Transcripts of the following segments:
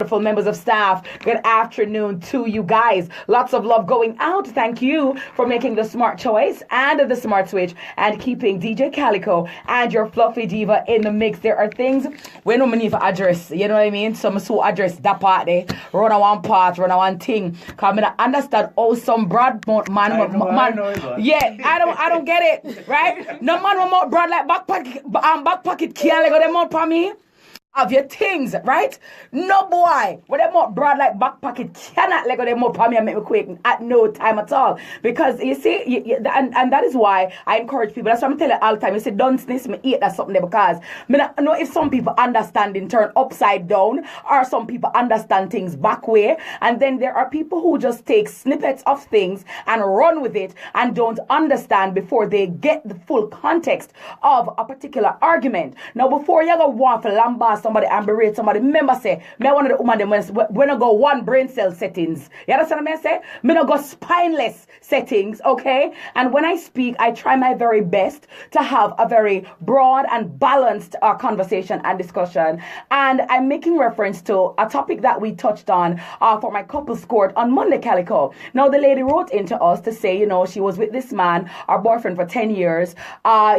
Wonderful members of staff. Good afternoon to you guys. Lots of love going out. Thank you for making the smart choice and the smart switch and keeping DJ Calico and your fluffy diva in the mix. There are things we don't need to address. You know what I mean? Some so address that part there. Run on one part, run on one thing. Cause I understand some broad man. Yeah, I don't get it. Right? No man more broad like back pocket can't let them out for me. Of your things, right? No boy, when them more broad like back pocket cannot let go them more for me and make me quick at no time at all. Because you see, and that is why I encourage people. That's why I'm telling all the time. You say, don't sneeze me eat that something there because I know if some people understand in turn upside down or some people understand things back way. And then there are people who just take snippets of things and run with it and don't understand before they get the full context of a particular argument. Now, before you go waffle lambast somebody and berate somebody, remember say, me one of the woman them when I go one brain cell settings. You understand what I say? Me no go spineless settings, okay? And when I speak, I try my very best to have a very broad and balanced conversation and discussion. And I'm making reference to a topic that we touched on for my couples court on Monday, Calico. Now, the lady wrote into us to say, you know, she was with this man, our boyfriend, for 10 years.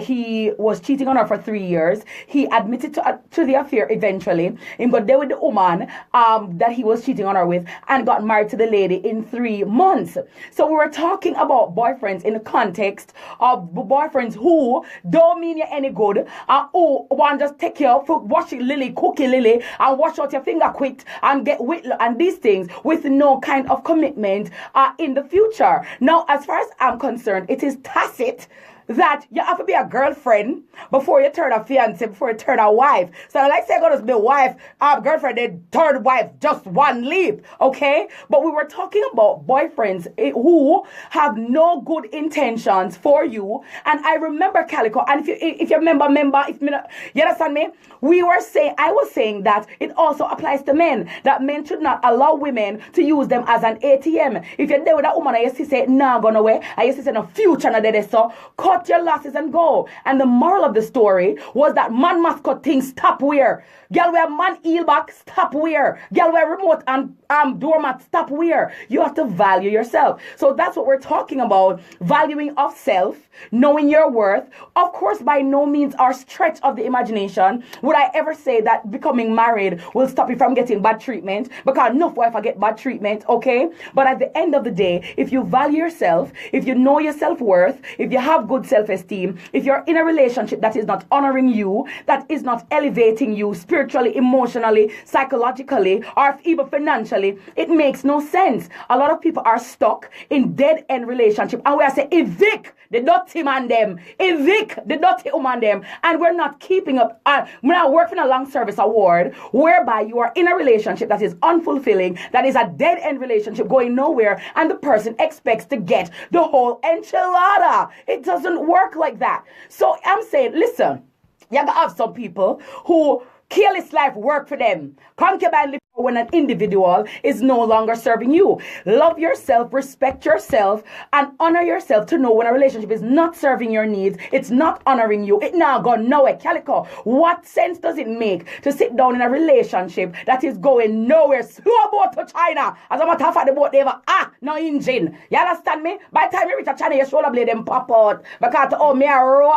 He was cheating on her for 3 years. He admitted to the affair eventually. He got there with the woman that he was cheating on her with and got married to the lady in 3 months. So we were talking about boyfriends in the context of boyfriends who don't mean you any good and who want just take care of wash it lily, cook it lily, and wash out your finger quick and get with and these things with no kind of commitment in the future. Now, as far as I'm concerned, it is tacit that you have to be a girlfriend before you turn a fiance, before you turn a wife. So like say going to be a wife, girlfriend, then third wife, just one leap, okay? But we were talking about boyfriends who have no good intentions for you. And I remember Calico, and if you remember, you understand me? I was saying that it also applies to men, that men should not allow women to use them as an ATM. If you're there with that woman, I used to say, nah, gone away. I used to say, no future, no there, so cut your losses and go. And the moral of the story was that man must cut things, stop where. Girl wear man heel back, stop where. Girl wear remote and doormat, stop where. You have to value yourself. So that's what we're talking about. Valuing of self, knowing your worth. Of course, by no means or stretch of the imagination would I ever say that becoming married will stop you from getting bad treatment, because enough wife I get bad treatment, okay? But at the end of the day, if you value yourself, if you know your self-worth, if you have good self-esteem, if you're in a relationship that is not honoring you, that is not elevating you spiritually, emotionally, psychologically, or even financially, it makes no sense. A lot of people are stuck in dead-end relationship, and we are saying, evict the dirty man them, evict the dirty woman them, and we're not keeping up. We're not working a long service award whereby you are in a relationship that is unfulfilling, that is a dead-end relationship going nowhere, and the person expects to get the whole enchilada. It doesn't work like that. So I'm saying, listen, you gotta have some people who careless life work for them. Concubine live when an individual is no longer serving you. Love yourself, respect yourself, and honor yourself to know when a relationship is not serving your needs, it's not honoring you, it now gone nowhere. Calico, what sense does it make to sit down in a relationship that is going nowhere? Slow boat to China. As a matter of fact, the boat never no engine. You understand me? By the time you reach a China, your shoulder blade them pop out because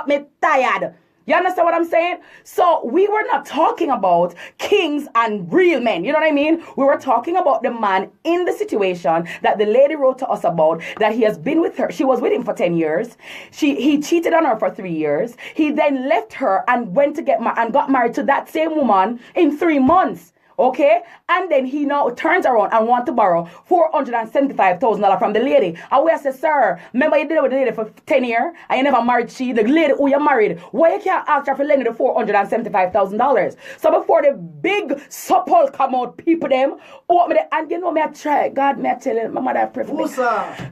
me tired. You understand what I'm saying? So we were not talking about kings and real men. You know what I mean? We were talking about the man in the situation that the lady wrote to us about, that he has been with her. She was with him for 10 years. He cheated on her for 3 years. He then left her and went to and got married to that same woman in 3 months. Okay? And then he now turns around and wants to borrow $475,000 from the lady. And we say, sir, remember you did it with the lady for 10 years and you never married she, the lady who you married. Why you can't ask her for lending the $475,000? So before the big supple come out, people them, and you know, me I try, God, me I tell you, my mother I pray for me.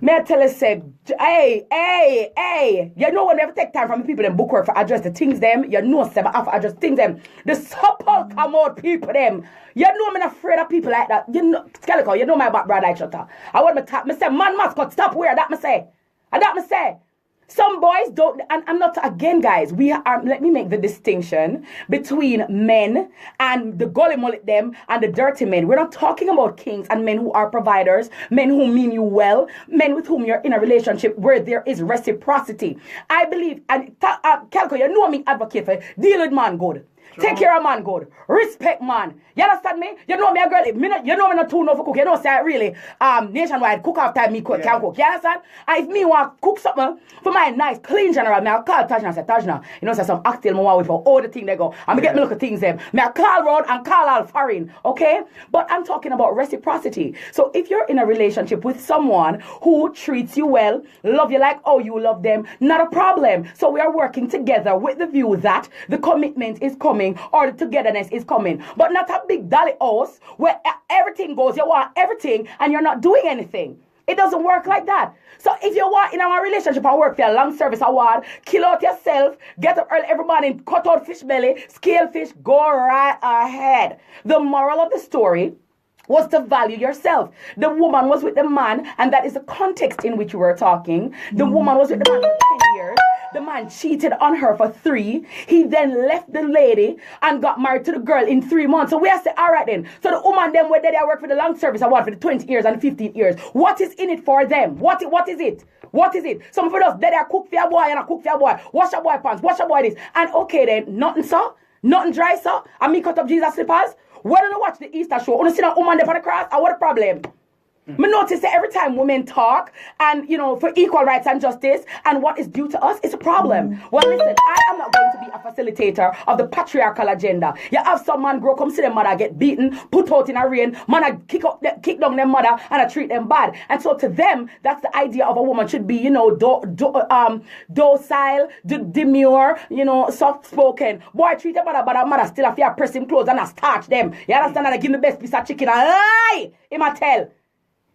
Me I tell you, say, hey, you know when we have to take time from the people them book work for address the things them, you know, I have to address things them. The supple come out, people them. You know I'm not afraid of people like that. You know, Calico, you know my background like shutter. I want me talk. Me say, man must cut, stop where that me say. And that me say. Some boys don't, and I'm not, again, guys, let me make the distinction between men and the gully mullet them and the dirty men. We're not talking about kings and men who are providers, men who mean you well, men with whom you're in a relationship where there is reciprocity. I believe, and Calco, you know me advocate for deal with man good. Take care of man good. Respect man. You understand me? You know me a girl. You know me not too enough for cook. You know say really nationwide cook after me can cook. You understand? And if me want cook something for my nice clean general, me I call Tajna and say Tajna. You know say some actil me want with for all the thing they go. And me get me look at things them. Me I call round and call all foreign. Okay? But I'm talking about reciprocity. So if you're in a relationship with someone who treats you well, love you like oh you love them, not a problem. So we are working together with the view that the commitment is coming or the togetherness is coming, but not a big dolly house where everything goes, you want everything and you're not doing anything. It doesn't work like that. So if you want in our relationship and work for a long service award, kill out yourself, get up early every morning, cut out fish belly, scale fish, go right ahead. The moral of the story was to value yourself. The woman was with the man, and that is the context in which we were talking. The woman was with the man for 10 years. The man cheated on her for 3. He then left the lady and got married to the girl in 3 months. So we have to say, all right then. So the woman them where they work for the long service award for the 20 years and 15 years. What is in it for them? What is it? What is it? Some of us, they cook for your boy and I cook for your boy. Wash your boy pants, wash your boy this. And okay then, nothing so, nothing dry so. And me cut up Jesus slippers. Why don't you watch the Easter show? Want to see that woman there for the cross? Or what the problem? Me notice that every time women talk and, you know, for equal rights and justice and what is due to us, it's a problem. Well, listen, I am not going to be a facilitator of the patriarchal agenda. You have some man grow, come see them mother get beaten, put out in a rain, man kick down their mother and I treat them bad. And so to them, that's the idea of a woman should be, you know, docile, demure, you know, soft-spoken. Boy, treat them mother, but a mother still have to press him clothes and I starch them. You understand? And I give him the best piece of chicken and lie, him I tell.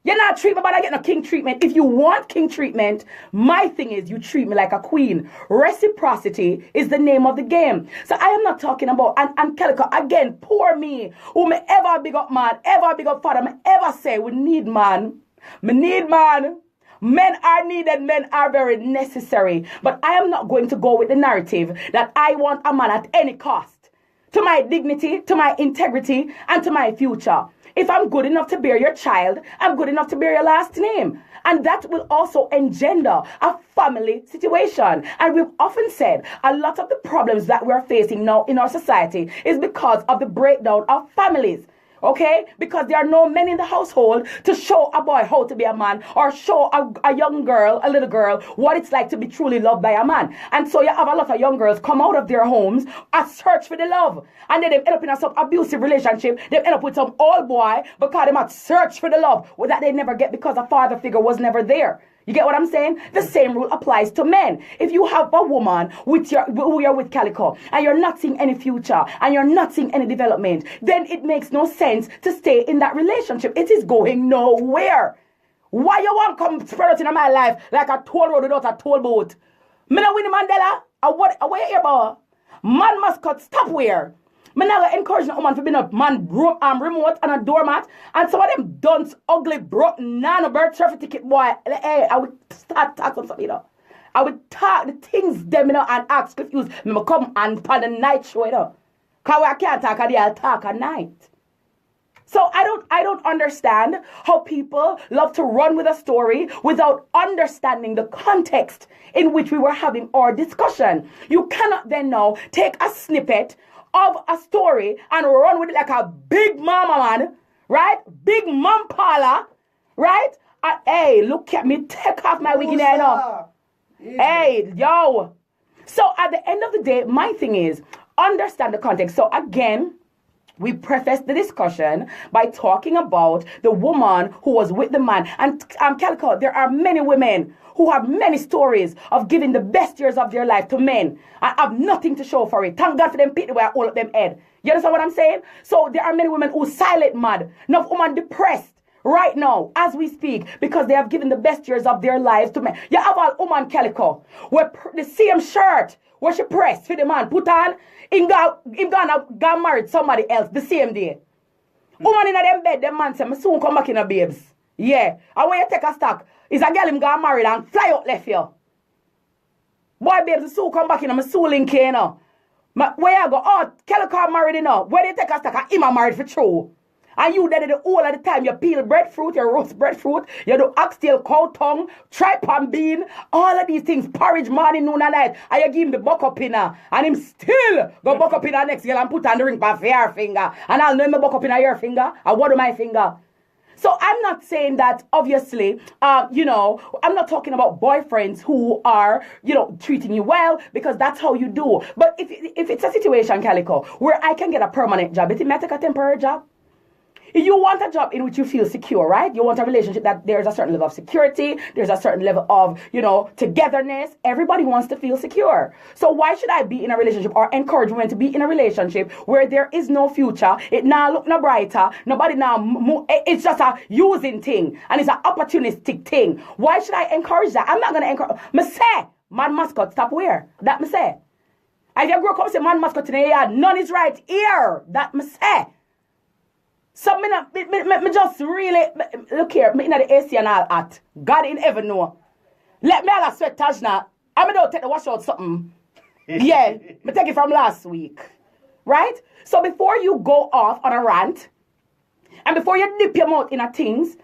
You're not treat me, but I get no king treatment. If you want king treatment, my thing is you treat me like a queen. Reciprocity is the name of the game. So I am not talking about, and Calico, again, poor me, who may ever big up man, ever big up father, may ever say we need man. Me need man. Men are needed, men are very necessary. But I am not going to go with the narrative that I want a man at any cost. To my dignity, to my integrity, and to my future. If I'm good enough to bear your child, I'm good enough to bear your last name. And that will also engender a family situation. And we've often said a lot of the problems that we're facing now in our society is because of the breakdown of families. Okay? Because there are no men in the household to show a boy how to be a man or show a young girl, a little girl, what it's like to be truly loved by a man. And so you have a lot of young girls come out of their homes and search for the love. And then they end up in some abusive relationship. They end up with some old boy because they might search for the love that they never get because a father figure was never there. You get what I'm saying? The same rule applies to men. If you have a woman who you're with Calico and you're not seeing any future and you're not seeing any development, then it makes no sense to stay in that relationship. It is going nowhere. Why you want to come spread out in my life like a toll road without a toll boat? Me not Winnie Mandela. What you here about? Man must cut stop where? Me never encourage no woman to be a man remote and a doormat. And some of them dunce, ugly, broke, birth certificate boy. Hey, I would start talking something, you know. I would talk the things them, you know, and ask confused. Me come and on the night show, you know. Because I can't talk a day, I'll talk at night. So I don't understand how people love to run with a story without understanding the context in which we were having our discussion. You cannot then now take a snippet of a story and run with it like a big mama man, right? Big mom parlor, right? Hey, look at me, take off my wig in there now. Hey, yo. So at the end of the day, my thing is, understand the context. So again, we prefaced the discussion by talking about the woman who was with the man. And Calico, there are many women who have many stories of giving the best years of their life to men and have nothing to show for it. Thank God for them pit the way I hold up them head. You understand what I'm saying? So there are many women who silent mad, enough women depressed right now as we speak because they have given the best years of their lives to men. You have a woman Calico where the same shirt where she pressed for the man put on, him gonna married somebody else the same day. Woman in them bed, them man say, me soon come back in a babes. Yeah. And when you take a stock, is a girl him got married and fly out left here. Boy, babes, the Sue come back in. I'm a Sue link here, you know. Where you go? Oh, Calico married, you know. Where they take a stack? Him married for true. And you did it all of the time. You peel breadfruit, you roast breadfruit, you do oxtail, cow tongue, tripe and bean, all of these things, porridge morning, noon and night. And you give him the buck up in her. And him still go buck up in her next girl and put on the ring for your finger. And I'll know him buck up in your finger. And what do my finger? So I'm not saying that, obviously, I'm not talking about boyfriends who are, treating you well, because that's how you do. But if it's a situation, Calico, where I can get a permanent job, it may take a temporary job. If you want a job in which you feel secure, right? You want a relationship that there's a certain level of security, there's a certain level of, togetherness. Everybody wants to feel secure. So why should I be in a relationship or encourage women to be in a relationship where there is no future? It now look no brighter. Nobody now, it's just a using thing. And it's an opportunistic thing. Why should I encourage that? I'm not going to encourage. Me say, man mascot, stop where? That me say. If you grow up and say man mascot in the yard, none is right here. That me say. So me just really look here. Me in the AC and all at God in heaven know. Let me all sweat touch now. I don't take the wash out something. Yeah, me take it from last week, right? So before you go off on a rant, and before you dip your mouth in a things,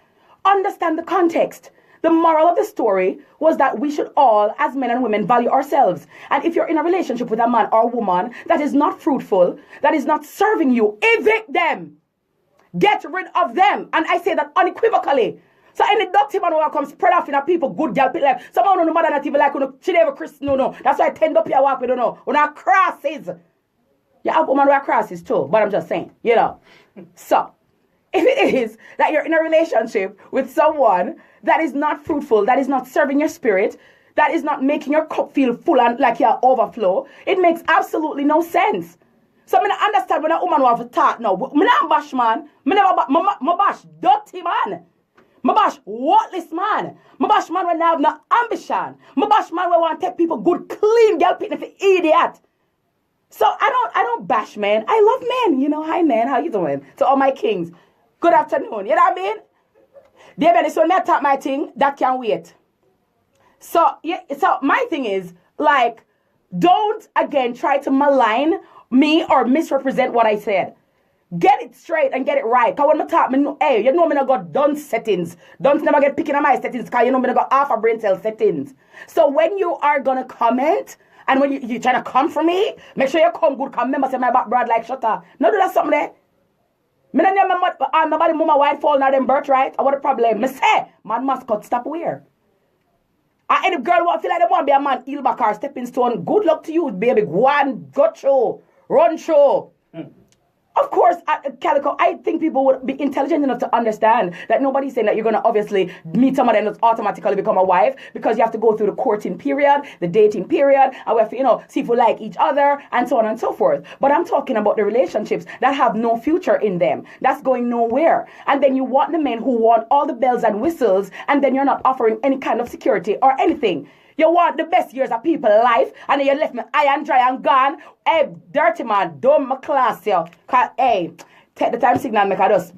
understand the context. The moral of the story was that we should all, as men and women, value ourselves. And if you're in a relationship with a man or a woman that is not fruitful, that is not serving you, evict them. Get rid of them. And I say that unequivocally. So any dirty man who comes spread off in a people, good girl, pit life. Someone no matter that even like, she never Chris, no. That's why I tend up here walk with, on our crosses. You have women who are crosses too, but I'm just saying, So, if it is that you're in a relationship with someone that is not fruitful, that is not serving your spirit, that is not making your cup feel full and like you overflow, it makes absolutely no sense. So I understand when a woman wants to talk now. I don't bash man. I bash dirty man. I bash worthless man. I bash man when they have no ambition. I bash man when want to take people good, clean girl picking for idiot. So I don't bash men. I love men. Hi men, how you doing? To all my kings, good afternoon. You know what I mean? David, so when I talk my thing, that can wait. So my thing is, don't again try to malign me or misrepresent what I said. Get it straight and get it right. Because when I talk, me not got done settings. Don't never get picking on my settings because me not got half a brain cell settings. So when you are going to comment and when you trying to come for me, make sure you come good. Because remember say my back broad like shutter. No do that something there. Me not know my body mama white fall now them birthright. I what the problem? Me say, man mascot stop where? And any girl who feel like they want to be a man, heel back or stepping stone, good luck to you, baby. Go on, go show. Run show. Of course, Calico, I think people would be intelligent enough to understand that nobody's saying that you're going to obviously meet someone and automatically become a wife, because you have to go through the courting period, the dating period, and we have to, see if we like each other, and so on and so forth. But I'm talking about the relationships that have no future in them. That's going nowhere. And then you want the men who want all the bells and whistles, and then you're not offering any kind of security or anything. You want the best years of people's life, and then you left me high and dry and gone. Hey, dirty man, don't my class, yo. Cause, hey, take the time signal, make I just,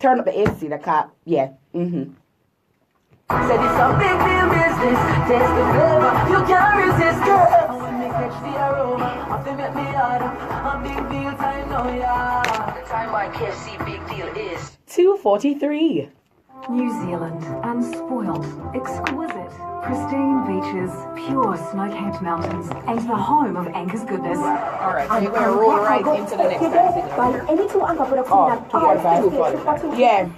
turn up the AC, the car, Said it's a big deal business, taste the flavor, you can't resist it. When me catch the aroma, I feel make me harder, a big deal time now, yeah. The time I KFC big deal is 2:43. New Zealand, unspoiled, exquisite, pristine beaches, pure snow-capped mountains, and the home of Anchor's goodness. All right, so you're going to roll right into the next time. Yeah.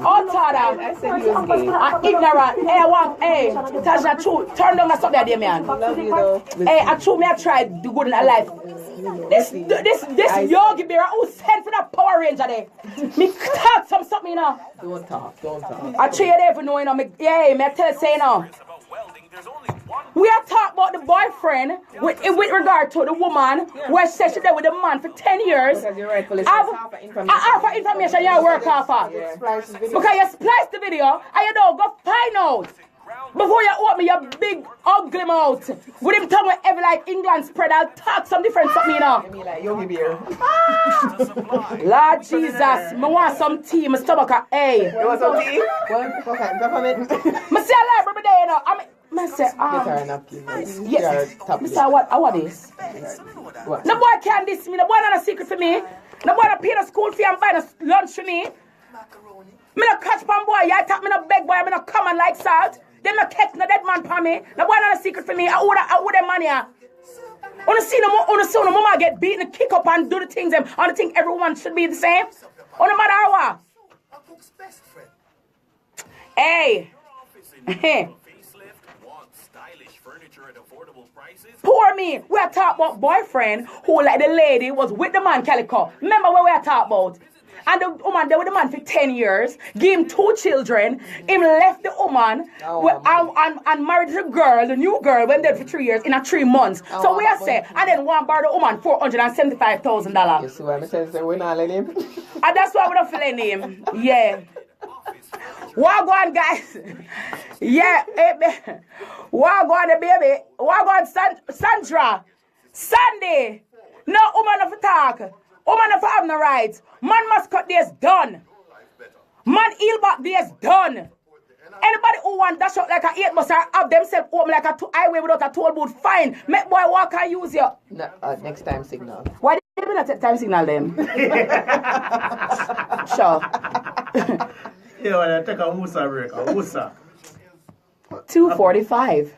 Oh, Tada. I said he was gay. I'm ignorant. Hey, Tasha, true. Turn down that something there, man. Love you though. Hey, I true me, I tried do good in my life. This Yogi Bear who sent for that Power Ranger there. Me talk something, Don't talk. I tell you never know, me I tell you say we are talking about the boyfriend with regard to the woman where she said she there with the man for 10 years. Because you're rightfully half of information you work off of. Because you splice the video and you don't go find out. Before you open your big ugly mouth with him tongue wherever like England spread, I'll talk some different something, I mean like Yogi Bear. Lord Jesus, me want some tea, my stomach, hey. You want some tea? Well, okay, peppermint. Me see a library day, I say, Get her a napkin. yes. Mr. What is? What? No boy can't diss me. No boy not a secret for me. No boy not pay the school fee and buy the lunch for me. Me no catch pan boy. You tap me no beg boy. Me no come and like salt. Them no catch no dead man for me. No boy not a secret for me. I would them money. Wanna see no mama get beaten and kick up and do the things them. On the thing everyone should be the same. On no matter what. Hey. Poor me. We are talking about boyfriend who like the lady was with the man Calico. Remember what we are talking about? And the woman there with the man for 10 years, give him 2 children, him left the woman and married the girl, the new girl, went there for 3 years in 3 months. So we are saying, and then one borrow the woman $475,000. You see what I'm saying? We're not letting him. And that's why we're not feeling him. Yeah. Wagwan guys. Yeah. Wagwan baby. Wagwan Sandra. Sunday. No woman of talk. Woman of have no rights. Man must cut this done. Man heel back this done. Anybody who want that shot like a 8 must have themselves open like a highway without a toll booth. Fine. Make boy walk and use you. No, next time signal. Why did you not take time signal them? Sure. Yeah, well, take a Musa break. A Musa. 2:45.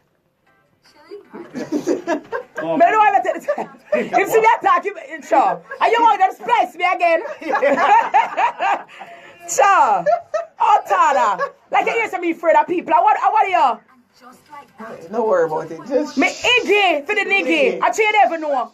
Oh, But I don't want to take the time. If see me attack, you sure. And you want them splice me again? Sure. Oh, Tada. Like you used to be afraid of people. What are you? Don't worry about it. Just Me Iggy for the niggy. I you never know.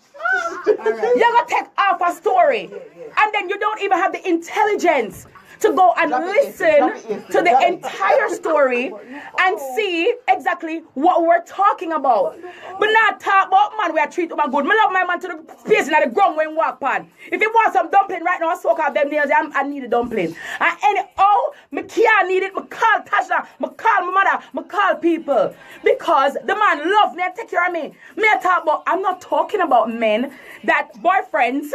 You're going to take off a story. And then you don't even have the intelligence to go and listen to the entire story and see exactly what we're talking about. But not talk about man we are treat woman good. I love my man to the face in the ground when walk pan. If you want some dumpling right now, I soak out them nails. I need a dumpling. And anyhow, me can't need it. Me call Tasha, me call my mother, me call people. Because the man love me and take care of me. I'm not talking about men that boyfriends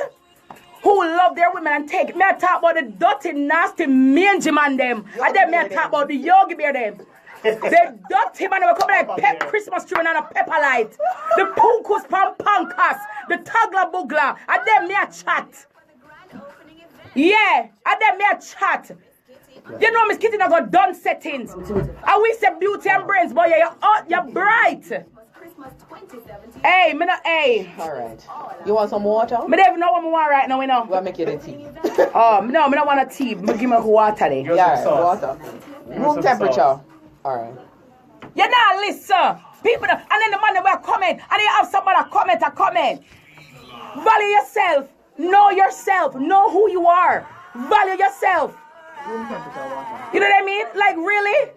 who love their women and take it. Me I talk about the dirty, nasty, mangy man them. And then me I talk about the yogi bear them. The dirty man will come like Christmas tree and a pepper light. The punkus pampankas. The tagla bugla. And then me I chat. Yeah. And then me I chat. You know Miss Kitty I got done settings. And we say beauty and brains, boy. You're bright. Hey, me no, hey. alright. You want some water? Me don't even know what I want right now, you know. We'll make you the tea. Oh, no, me don't want a tea. Me give me water there. Yeah, water. Room temperature. Alright. You not listen. People, and then the man that will comment, and you have somebody comment. Value yourself. Know yourself. Know who you are. Value yourself. Room temperature water. You know what I mean? Like, really?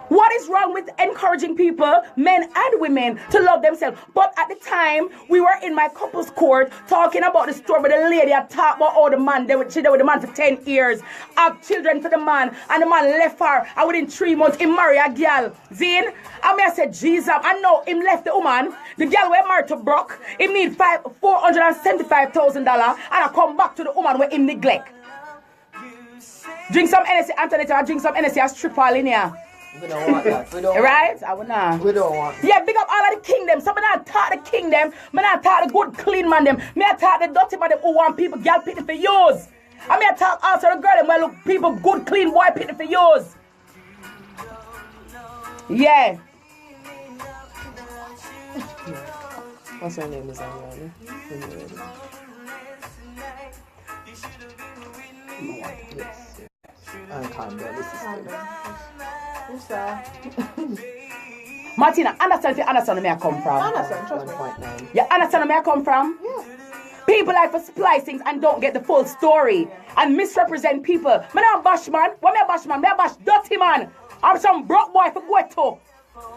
What is wrong with encouraging people, men and women, to love themselves? But at the time, we were in my couple's court talking about the story where the lady had talked about all the man, she there with the man for 10 years, have children for the man, and the man left her, and within 3 months, he married a girl. Zin? And I said, Jesus, I know him left the woman, the girl were married to Brock, he need $475,000, and I come back to the woman where him neglect. Drink some NSC, Antoinette, I drink some NSC, I strip all in here. We don't want that. We don't right? want I would not. We don't want Yeah, big up all of the kingdom. Some of them taught the kingdom. Me not taught the good clean man them. Me I taught the dirty man them who want people girl pity for yours. I mean I taught also the girl them where look people good clean boy pity for yours. Yeah. What's her name is on Yes. And Campbell, this is Martina, understand where I come from. Understand, trust me. 1.9. You understand where I come from? Yeah. People like for splice things and don't get the full story and misrepresent people. Me not bash man. What me bash man? Me bash dirty man. I'm some broke boy for Gueto.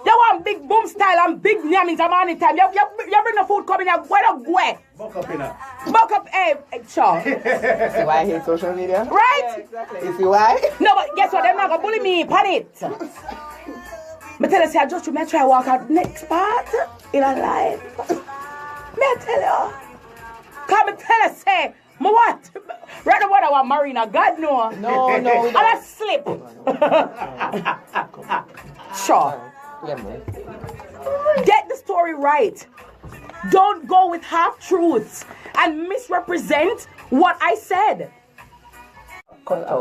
You want big boom style and big yammings at any time. You bring the food coming here. Where the go? Buck up in her. Buck up, sure. See why I hate social media? Right? Yeah, exactly. You see why? No, but guess what? They're not gonna bully me. Pan it. Me tell you, say, I just try to walk out next part in a life. Me tell you. Come and tell us, say, me what? Right now, what I want Marina. God no. No. I'm a slip. Sure. Yeah, man. Get the story right. Don't go with half truths and misrepresent what I said. Cut out.